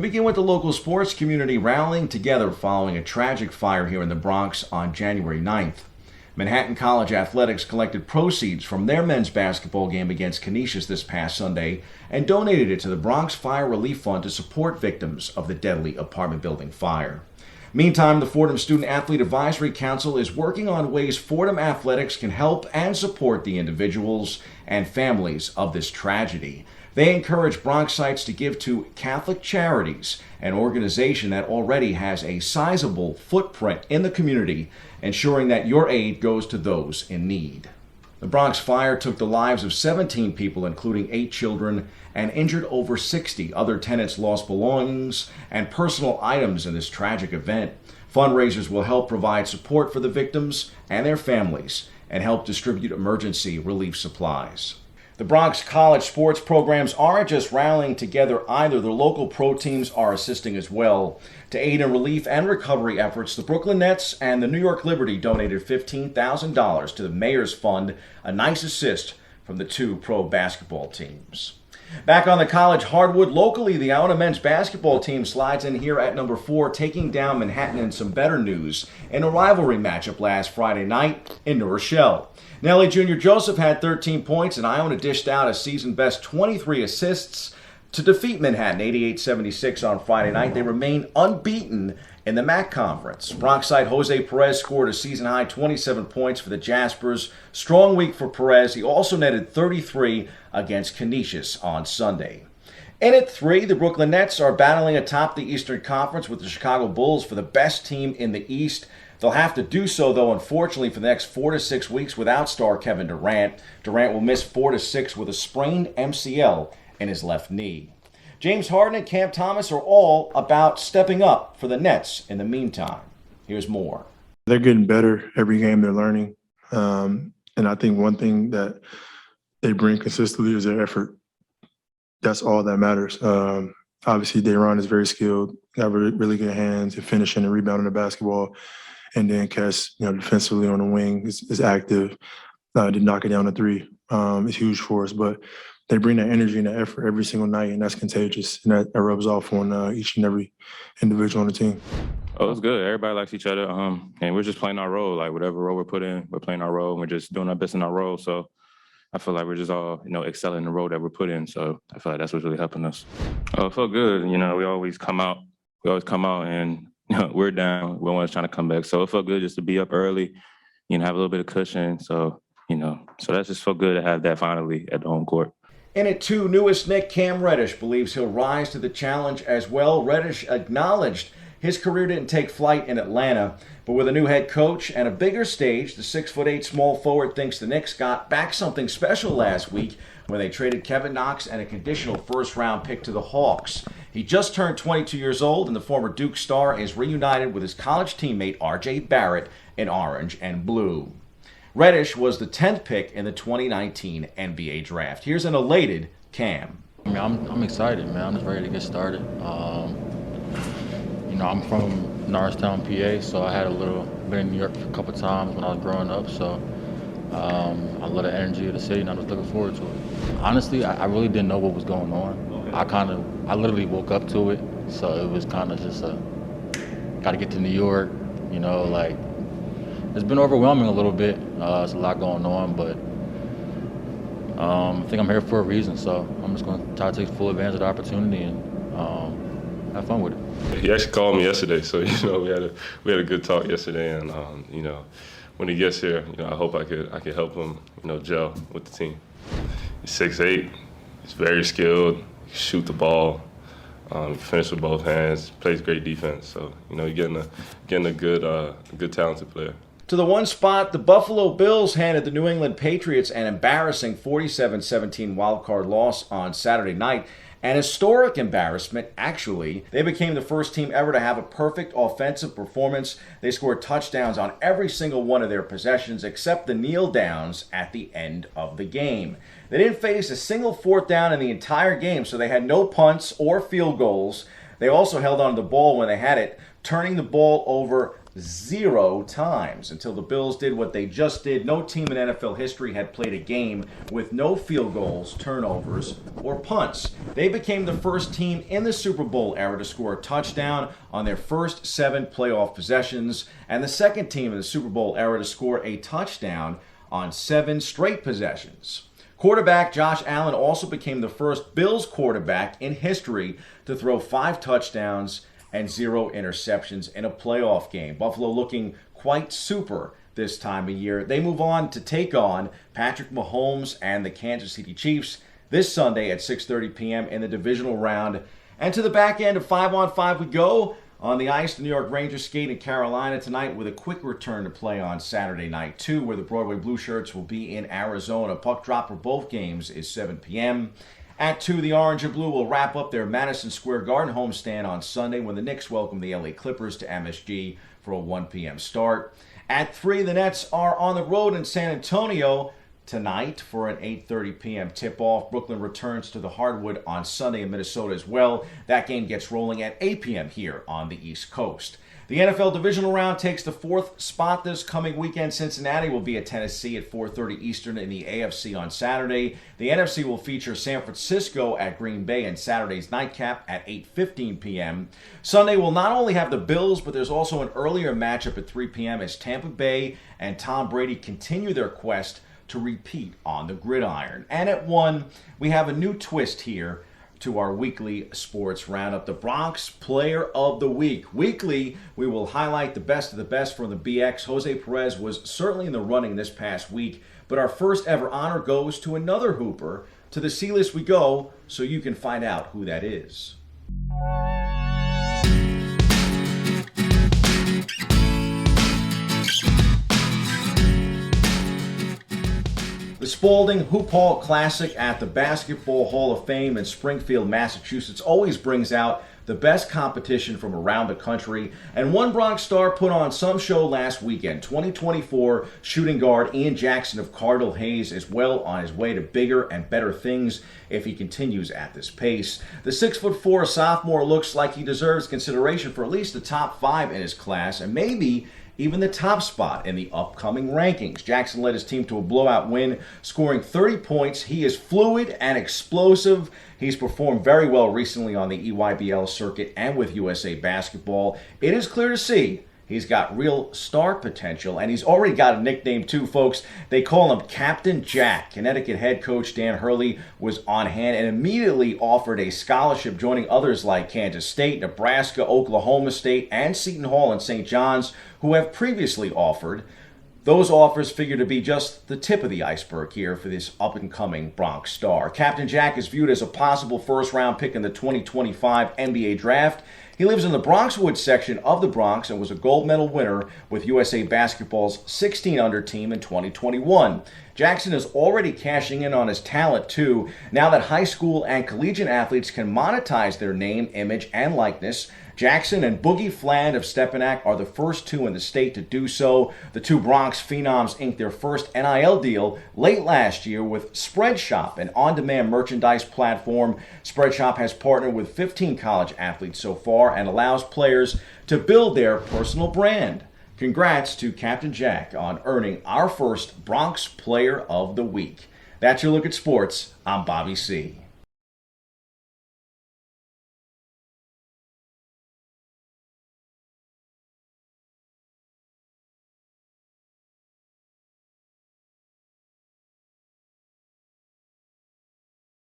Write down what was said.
begin with the local sports community rallying together following a tragic fire here in the Bronx on January 9th. Manhattan College Athletics collected proceeds from their men's basketball game against Canisius this past Sunday and donated it to the Bronx Fire Relief Fund to support victims of the deadly apartment building fire. Meantime, the Fordham Student Athlete Advisory Council is working on ways Fordham Athletics can help and support the individuals and families of this tragedy. They encourage Bronxites to give to Catholic Charities, an organization that already has a sizable footprint in the community, ensuring that your aid goes to those in need. The Bronx fire took the lives of 17 people, including 8 children, and injured over 60. Other tenants lost belongings and personal items in this tragic event. Fundraisers will help provide support for the victims and their families and help distribute emergency relief supplies. The Bronx College sports programs aren't just rallying together either. The local pro teams are assisting as well. To aid in relief and recovery efforts, the Brooklyn Nets and the New York Liberty donated $15,000 to the Mayor's Fund, a nice assist from the 2 pro basketball teams. Back on the college hardwood, locally, the Iona men's basketball team slides in here at number 4, taking down Manhattan in some better news in a rivalry matchup last Friday night in New Rochelle. Nelly Jr. Joseph had 13 points, and Iona dished out a season-best 23 assists to defeat Manhattan 88-76 on Friday night. They remain unbeaten in the MAC Conference. Bronxite Jose Perez scored a season-high 27 points for the Jaspers. Strong week for Perez. He also netted 33 against Canisius on Sunday. In at 3, the Brooklyn Nets are battling atop the Eastern Conference with the Chicago Bulls for the best team in the East. They'll have to do so, though, unfortunately, for the next 4 to 6 weeks without star Kevin Durant. Durant will miss 4 to 6 with a sprained MCL in his left knee. James Harden and Cam Thomas are all about stepping up for the Nets in the meantime. Here's more. They're getting better every game they're learning. And I think one thing that they bring consistently is their effort. That's all that matters. Obviously, Day'Ron is very skilled, got really good hands at finishing and rebounding the basketball. And then Cass, defensively on the wing is active. Did knock it down to 3. It's huge for us, but they bring that energy and that effort every single night, and that's contagious. And that rubs off on each and every individual on the team. Oh, it's good. Everybody likes each other. And we're just playing our role. Like whatever role we're put in, we're playing our role. And we're just doing our best in our role. So I feel like we're just all, excelling in the role that we're put in. So I feel like that's what's really helping us. Oh, it felt good. We always come out and we're down. We're always trying to come back. So it felt good just to be up early, have a little bit of cushion. So, so that just felt good to have that finally at the home court. In at 2, newest Nick Cam Reddish believes he'll rise to the challenge as well. Reddish acknowledged his career didn't take flight in Atlanta, but with a new head coach and a bigger stage, the 6'8" small forward thinks the Knicks got back something special last week when they traded Kevin Knox and a conditional first-round pick to the Hawks. He just turned 22 years old, and the former Duke star is reunited with his college teammate R.J. Barrett in orange and blue. Reddish was the 10th pick in the 2019 NBA draft. Here's an elated Cam. I'm excited, man. I'm just ready to get started. I'm from Norristown, PA, so I had been in New York a couple times when I was growing up. So I love the energy of the city, and I'm just looking forward to it. Honestly, I really didn't know what was going on. I literally woke up to it, so it was kind of just got to get to New York, It's been overwhelming a little bit. There's a lot going on, but I think I'm here for a reason. So I'm just going to try to take full advantage of the opportunity and have fun with it. He actually called me yesterday, so we had a good talk yesterday, and when he gets here, I hope I could help him, gel with the team. He's 6'8", he's very skilled, he can shoot the ball, he can finish with both hands, plays great defense. So you're getting a good talented player. To the one spot, the Buffalo Bills handed the New England Patriots an embarrassing 47-17 wildcard loss on Saturday night. An historic embarrassment, actually. They became the first team ever to have a perfect offensive performance. They scored touchdowns on every single one of their possessions except the kneel downs at the end of the game. They didn't face a single 4th down in the entire game, so they had no punts or field goals. They also held on to the ball when they had it, turning the ball over 0 times. Until the Bills did what they just did, no team in NFL history had played a game with no field goals, turnovers, or punts. They became the first team in the Super Bowl era to score a touchdown on their first 7 playoff possessions, and the second team in the Super Bowl era to score a touchdown on 7 straight possessions. Quarterback Josh Allen also became the first Bills quarterback in history to throw 5 touchdowns and 0 interceptions in a playoff game. Buffalo looking quite super this time of year. They move on to take on Patrick Mahomes and the Kansas City Chiefs this Sunday at 6:30 p.m. in the Divisional Round. And to the back end of 5-on-5 we go. On the ice, the New York Rangers skate in Carolina tonight with a quick return to play on Saturday night, too, where the Broadway Blue Shirts will be in Arizona. Puck drop for both games is 7 p.m. At 2, the Orange and Blue will wrap up their Madison Square Garden homestand on Sunday when the Knicks welcome the LA Clippers to MSG for a 1 p.m. start. At 3, the Nets are on the road in San Antonio tonight for an 8:30 p.m. tip-off. Brooklyn returns to the hardwood on Sunday in Minnesota as well. That game gets rolling at 8 p.m. here on the East Coast. The NFL Divisional Round takes the 4th spot this coming weekend. Cincinnati will be at Tennessee at 4:30 Eastern in the AFC on Saturday. The NFC will feature San Francisco at Green Bay in Saturday's nightcap at 8:15 p.m. Sunday will not only have the Bills, but there's also an earlier matchup at 3 p.m. as Tampa Bay and Tom Brady continue their quest to repeat on the gridiron. And at 1, we have a new twist here to our weekly sports roundup, the Bronx Player of the Week. Weekly, we will highlight the best of the best from the BX. Jose Perez was certainly in the running this past week, but our first ever honor goes to another Hooper. To the C-list we go, so you can find out who that is. The Spalding Hoop Hall Classic at the Basketball Hall of Fame in Springfield, Massachusetts always brings out the best competition from around the country, and one Bronx star put on some show last weekend. 2024 shooting guard Ian Jackson of Cardinal Hayes is well on his way to bigger and better things if he continues at this pace. The 6'4" sophomore looks like he deserves consideration for at least the top 5 in his class, and maybe even the top spot in the upcoming rankings. Jackson led his team to a blowout win, scoring 30 points. He is fluid and explosive. He's performed very well recently on the EYBL circuit and with USA Basketball. It is clear to see he's got real star potential, and he's already got a nickname too, folks. They call him Captain Jack. Connecticut head coach Dan Hurley was on hand and immediately offered a scholarship, joining others like Kansas State, Nebraska, Oklahoma State, and Seton Hall and St. John's, who have previously offered. Those offers figure to be just the tip of the iceberg here for this up-and-coming Bronx star. Captain Jack is viewed as a possible first-round pick in the 2025 NBA Draft. He lives in the Bronxwood section of the Bronx and was a gold medal winner with USA Basketball's 16-under team in 2021. Jackson is already cashing in on his talent, too, now that high school and collegiate athletes can monetize their name, image, and likeness. Jackson and Boogie Fland of Stepinac are the first 2 in the state to do so. The 2 Bronx Phenoms inked their first NIL deal late last year with Spreadshop, an on-demand merchandise platform. Spreadshop has partnered with 15 college athletes so far and allows players to build their personal brand. Congrats to Captain Jack on earning our first Bronx Player of the Week. That's your look at sports. I'm Bobby C.